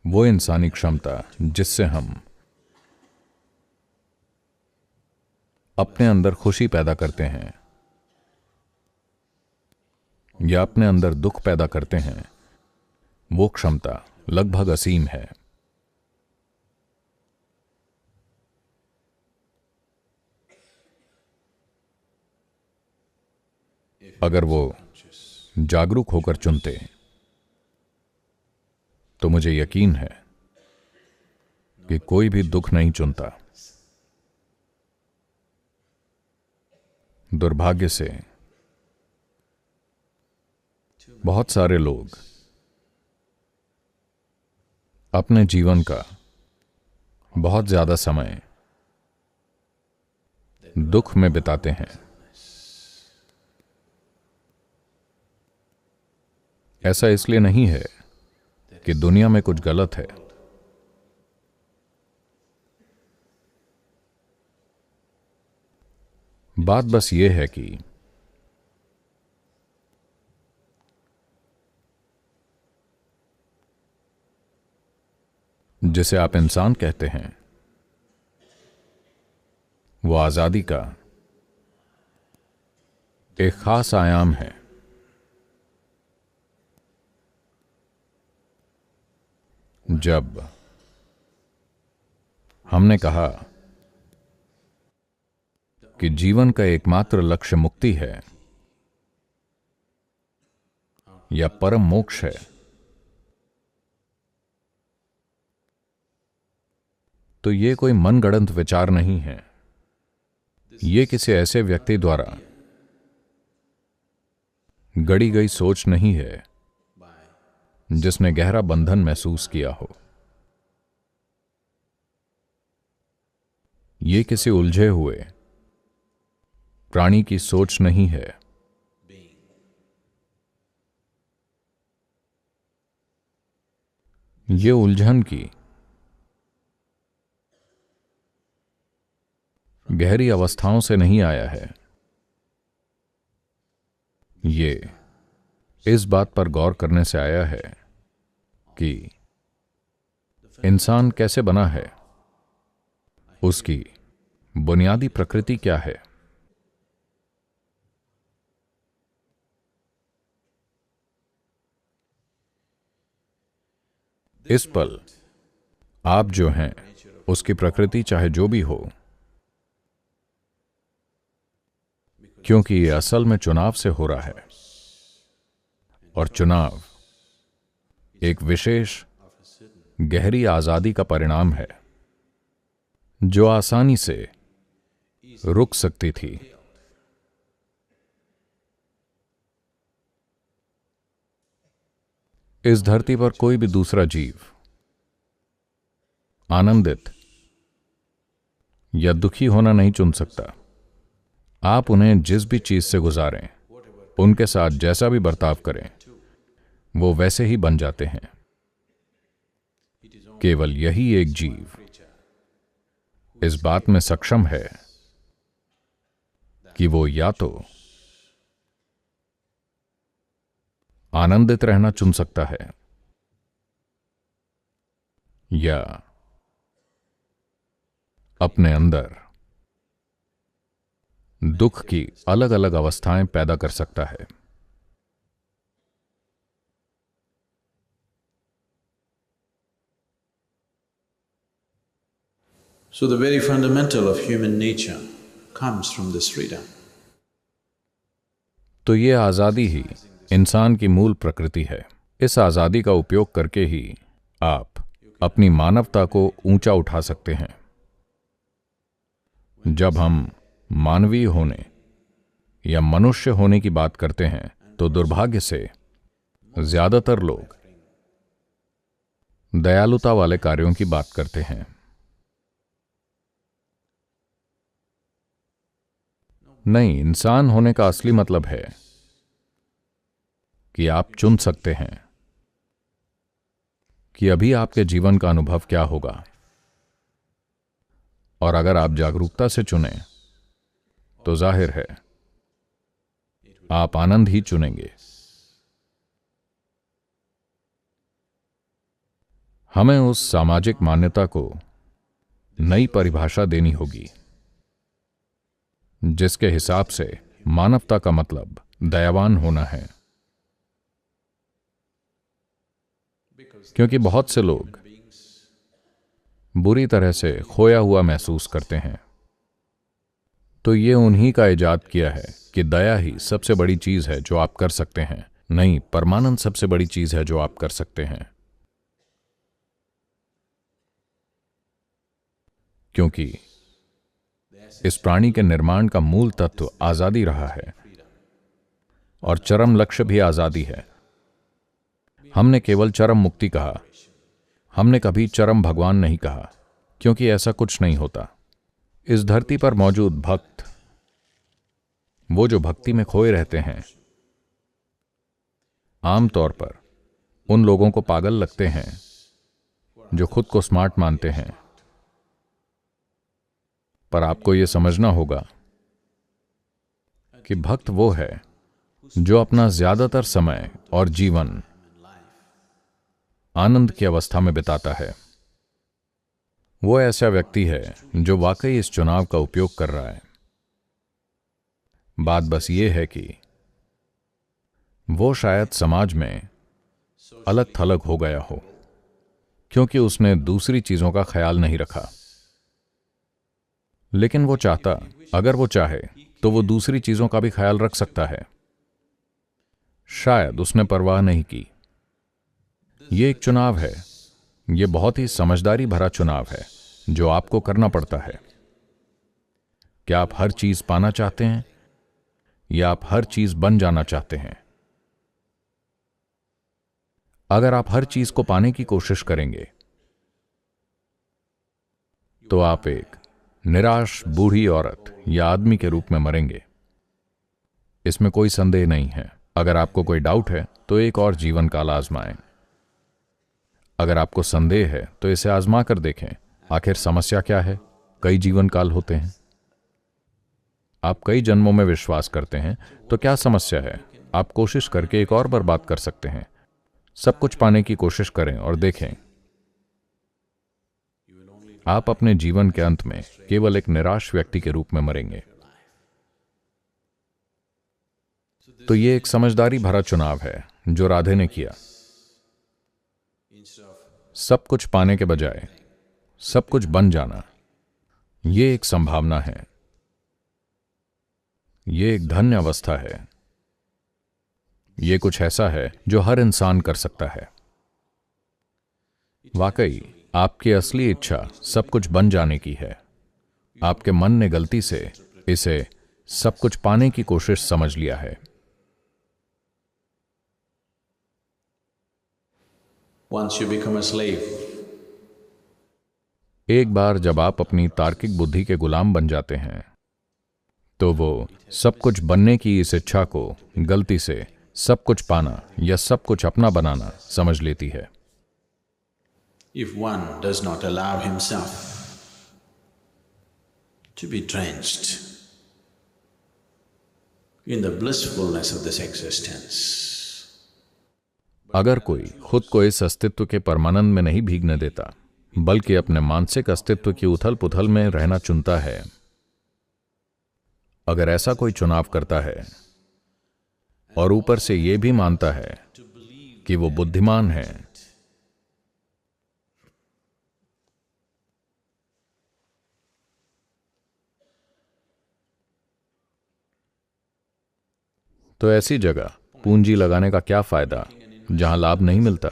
वो इंसानी क्षमता जिससे हम अपने अंदर खुशी पैदा करते हैं या अपने अंदर दुख पैदा करते हैं, वो क्षमता लगभग असीम है। अगर वो जागरूक होकर चुनते तो मुझे यकीन है कि कोई भी दुख नहीं चुनता। दुर्भाग्य से बहुत सारे लोग अपने जीवन का बहुत ज्यादा समय दुख में बिताते हैं। ऐसा इसलिए नहीं है कि दुनिया में कुछ गलत है। बात बस ये है कि जिसे आप इंसान कहते हैं, वो आजादी का एक खास आयाम है। जब हमने कहा कि जीवन का एकमात्र लक्ष्य मुक्ति है या परम मोक्ष है, तो ये कोई मनगढ़ंत विचार नहीं है। ये किसी ऐसे व्यक्ति द्वारा गढ़ी गई सोच नहीं है जिसने गहरा बंधन महसूस किया हो। ये किसी उलझे हुए प्राणी की सोच नहीं है। ये उलझन की गहरी अवस्थाओं से नहीं आया है। ये इस बात पर गौर करने से आया है कि इंसान कैसे बना है, उसकी बुनियादी प्रकृति क्या है। इस पल आप जो हैं, उसकी प्रकृति चाहे जो भी हो, क्योंकि ये असल में चुनाव से हो रहा है, और चुनाव एक विशेष गहरी आजादी का परिणाम है जो आसानी से रुक सकती थी। इस धरती पर कोई भी दूसरा जीव आनंदित या दुखी होना नहीं चुन सकता। आप उन्हें जिस भी चीज से गुजारें, उनके साथ जैसा भी बर्ताव करें, वो वैसे ही बन जाते हैं। केवल यही एक जीव इस बात में सक्षम है कि वो या तो आनंदित रहना चुन सकता है या अपने अंदर दुख की अलग अलग अवस्थाएं पैदा कर सकता है। So the very fundamental of human nature comes from this freedom. तो ये आजादी ही इंसान की मूल प्रकृति है। इस आजादी का उपयोग करके ही आप अपनी मानवता को ऊंचा उठा सकते हैं। जब हम मानवीय होने या मनुष्य होने की बात करते हैं, तो दुर्भाग्य से ज्यादातर लोग दयालुता वाले कार्यों की बात करते हैं। नहीं, इंसान होने का असली मतलब है कि आप चुन सकते हैं कि अभी आपके जीवन का अनुभव क्या होगा, और अगर आप जागरूकता से चुनें तो जाहिर है आप आनंद ही चुनेंगे। हमें उस सामाजिक मान्यता को नई परिभाषा देनी होगी जिसके हिसाब से मानवता का मतलब दयावान होना है। क्योंकि बहुत से लोग बुरी तरह से खोया हुआ महसूस करते हैं, तो ये उन्हीं का इजाद किया है कि दया ही सबसे बड़ी चीज है जो आप कर सकते हैं। नहीं, परमानंद सबसे बड़ी चीज है जो आप कर सकते हैं। क्योंकि इस प्राणी के निर्माण का मूल तत्व आजादी रहा है और चरम लक्ष्य भी आजादी है। हमने केवल चरम मुक्ति कहा, हमने कभी चरम भगवान नहीं कहा, क्योंकि ऐसा कुछ नहीं होता। इस धरती पर मौजूद भक्त, वो जो भक्ति में खोए रहते हैं, आमतौर पर उन लोगों को पागल लगते हैं जो खुद को स्मार्ट मानते हैं। पर आपको यह समझना होगा कि भक्त वो है जो अपना ज्यादातर समय और जीवन आनंद की अवस्था में बिताता है। वो ऐसा व्यक्ति है जो वाकई इस चुनाव का उपयोग कर रहा है। बात बस ये है कि वो शायद समाज में अलग थलग हो गया हो, क्योंकि उसने दूसरी चीजों का ख्याल नहीं रखा। लेकिन वो चाहता, अगर वो चाहे तो वो दूसरी चीजों का भी ख्याल रख सकता है। शायद उसने परवाह नहीं की। ये एक चुनाव है, ये बहुत ही समझदारी भरा चुनाव है जो आपको करना पड़ता है। क्या आप हर चीज पाना चाहते हैं या आप हर चीज बन जाना चाहते हैं? अगर आप हर चीज को पाने की कोशिश करेंगे तो आप एक निराश बूढ़ी औरत या आदमी के रूप में मरेंगे। इसमें कोई संदेह नहीं है। अगर आपको कोई डाउट है तो एक और जीवन काल आजमाएं। अगर आपको संदेह है तो इसे आजमा कर देखें। आखिर समस्या क्या है? कई जीवन काल होते हैं। आप कई जन्मों में विश्वास करते हैं, तो क्या समस्या है? आप कोशिश करके एक और बार बात कर सकते हैं। सब कुछ पाने की कोशिश करें और देखें, आप अपने जीवन के अंत में केवल एक निराश व्यक्ति के रूप में मरेंगे। तो ये एक समझदारी भरा चुनाव है जो राधे ने किया। सब कुछ पाने के बजाय सब कुछ बन जाना, ये एक संभावना है, ये एक धन्य अवस्था है। ये कुछ ऐसा है जो हर इंसान कर सकता है। वाकई आपकी असली इच्छा सब कुछ बन जाने की है। आपके मन ने गलती से इसे सब कुछ पाने की कोशिश समझ लिया है। Once you become a slave, एक बार जब आप अपनी तार्किक बुद्धि के गुलाम बन जाते हैं, तो वो सब कुछ बनने की इस इच्छा को गलती से सब कुछ पाना या सब कुछ अपना बनाना समझ लेती है। if one does not allow himself to be drenched in the blissfulness of this existence, अगर कोई खुद को इस अस्तित्व के परमानंद में नहीं भीगने देता, बल्कि अपने मानसिक अस्तित्व की उथल पुथल में रहना चुनता है, अगर ऐसा कोई चुनाव करता है और ऊपर से यह भी मानता है कि वो बुद्धिमान है, तो ऐसी जगह पूंजी लगाने का क्या फायदा जहां लाभ नहीं मिलता।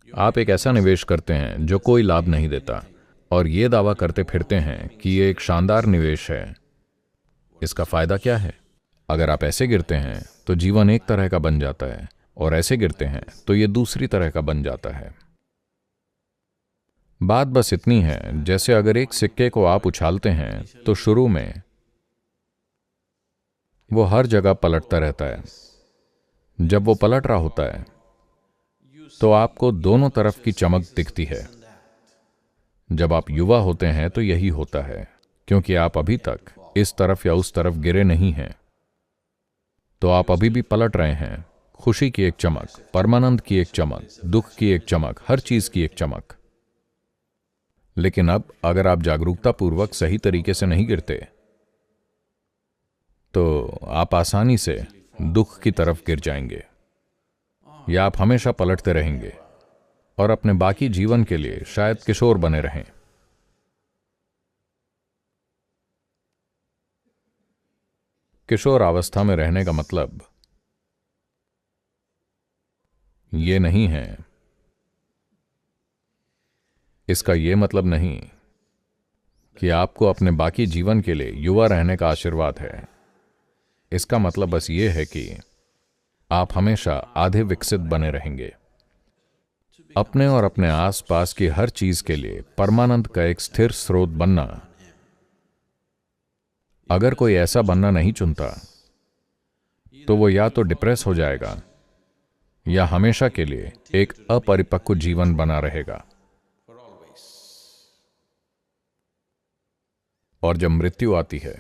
आप एक ऐसा निवेश करते हैं जो कोई लाभ नहीं देता और ये दावा करते फिरते हैं कि ये एक शानदार निवेश है। इसका फायदा क्या है? अगर आप ऐसे गिरते हैं तो जीवन एक तरह का बन जाता है और ऐसे गिरते हैं तो ये दूसरी तरह का बन जाता है। बात बस इतनी है, जैसे अगर एक सिक्के को आप उछालते हैं तो शुरू में वो हर जगह पलटता रहता है। जब वो पलट रहा होता है तो आपको दोनों तरफ की चमक दिखती है। जब आप युवा होते हैं तो यही होता है, क्योंकि आप अभी तक इस तरफ या उस तरफ गिरे नहीं हैं, तो आप अभी भी पलट रहे हैं, खुशी की एक चमक, परमानंद की एक चमक, दुख की एक चमक, हर चीज की एक चमक। लेकिन अब अगर आप जागरूकता पूर्वक सही तरीके से नहीं गिरते तो आप आसानी से दुख की तरफ गिर जाएंगे, या आप हमेशा पलटते रहेंगे और अपने बाकी जीवन के लिए शायद किशोर बने रहें। किशोर अवस्था में रहने का मतलब ये नहीं है, इसका ये मतलब नहीं कि आपको अपने बाकी जीवन के लिए युवा रहने का आशीर्वाद है। इसका मतलब बस ये है कि आप हमेशा आधे विकसित बने रहेंगे, अपने और अपने आसपास की हर चीज के लिए परमानंद का एक स्थिर स्रोत बनना। अगर कोई ऐसा बनना नहीं चुनता तो वो या तो डिप्रेस हो जाएगा या हमेशा के लिए एक अपरिपक्व जीवन बना रहेगा। और जब मृत्यु आती है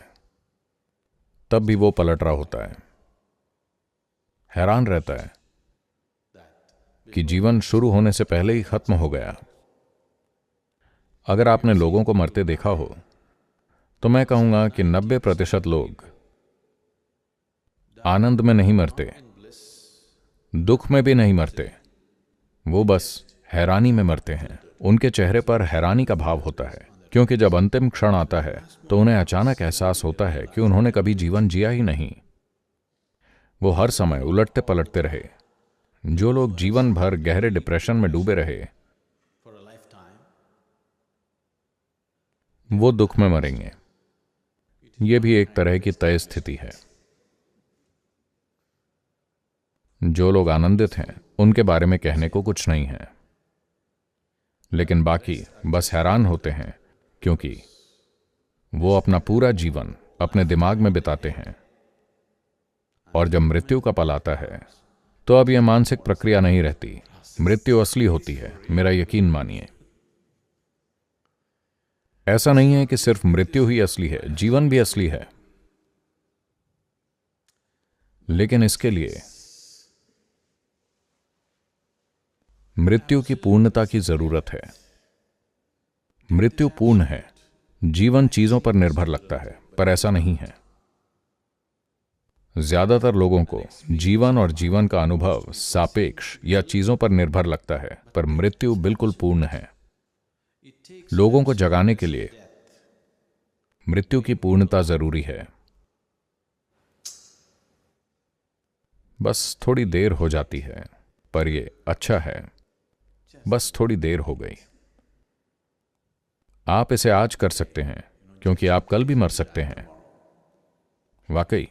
तब भी वो पलट रहा होता है, हैरान रहता है कि जीवन शुरू होने से पहले ही खत्म हो गया। अगर आपने लोगों को मरते देखा हो तो मैं कहूंगा कि 90% लोग आनंद में नहीं मरते, दुख में भी नहीं मरते, वो बस हैरानी में मरते हैं। उनके चेहरे पर हैरानी का भाव होता है, क्योंकि जब अंतिम क्षण आता है तो उन्हें अचानक एहसास होता है कि उन्होंने कभी जीवन जिया ही नहीं। वो हर समय उलटते पलटते रहे। जो लोग जीवन भर गहरे डिप्रेशन में डूबे रहे वो दुख में मरेंगे। ये भी एक तरह की तय स्थिति है। जो लोग आनंदित हैं उनके बारे में कहने को कुछ नहीं है, लेकिन बाकी बस हैरान होते हैं क्योंकि वो अपना पूरा जीवन अपने दिमाग में बिताते हैं। और जब मृत्यु का पल आता है तो अब यह मानसिक प्रक्रिया नहीं रहती, मृत्यु असली होती है, मेरा यकीन मानिए। ऐसा नहीं है कि सिर्फ मृत्यु ही असली है, जीवन भी असली है, लेकिन इसके लिए मृत्यु की पूर्णता की जरूरत है। मृत्यु पूर्ण है, जीवन चीजों पर निर्भर लगता है, पर ऐसा नहीं है। ज्यादातर लोगों को जीवन और जीवन का अनुभव सापेक्ष या चीजों पर निर्भर लगता है, पर मृत्यु बिल्कुल पूर्ण है। लोगों को जगाने के लिए मृत्यु की पूर्णता जरूरी है। बस थोड़ी देर हो जाती है, पर यह अच्छा है, बस थोड़ी देर हो गई। आप इसे आज कर सकते हैं क्योंकि आप कल भी मर सकते हैं। वाकई,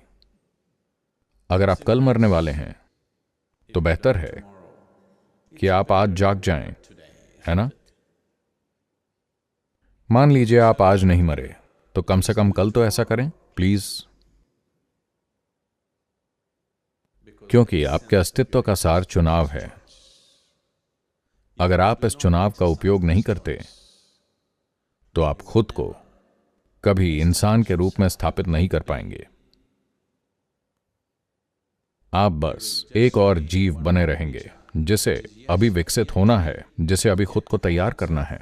अगर आप कल मरने वाले हैं तो बेहतर है कि आप आज जाग जाएं, है ना? मान लीजिए आप आज नहीं मरे तो कम से कम कल तो ऐसा करें प्लीज, क्योंकि आपके अस्तित्व का सार चुनाव है। अगर आप इस चुनाव का उपयोग नहीं करते तो आप खुद को कभी इंसान के रूप में स्थापित नहीं कर पाएंगे। आप बस एक और जीव बने रहेंगे जिसे अभी विकसित होना है, जिसे अभी खुद को तैयार करना है।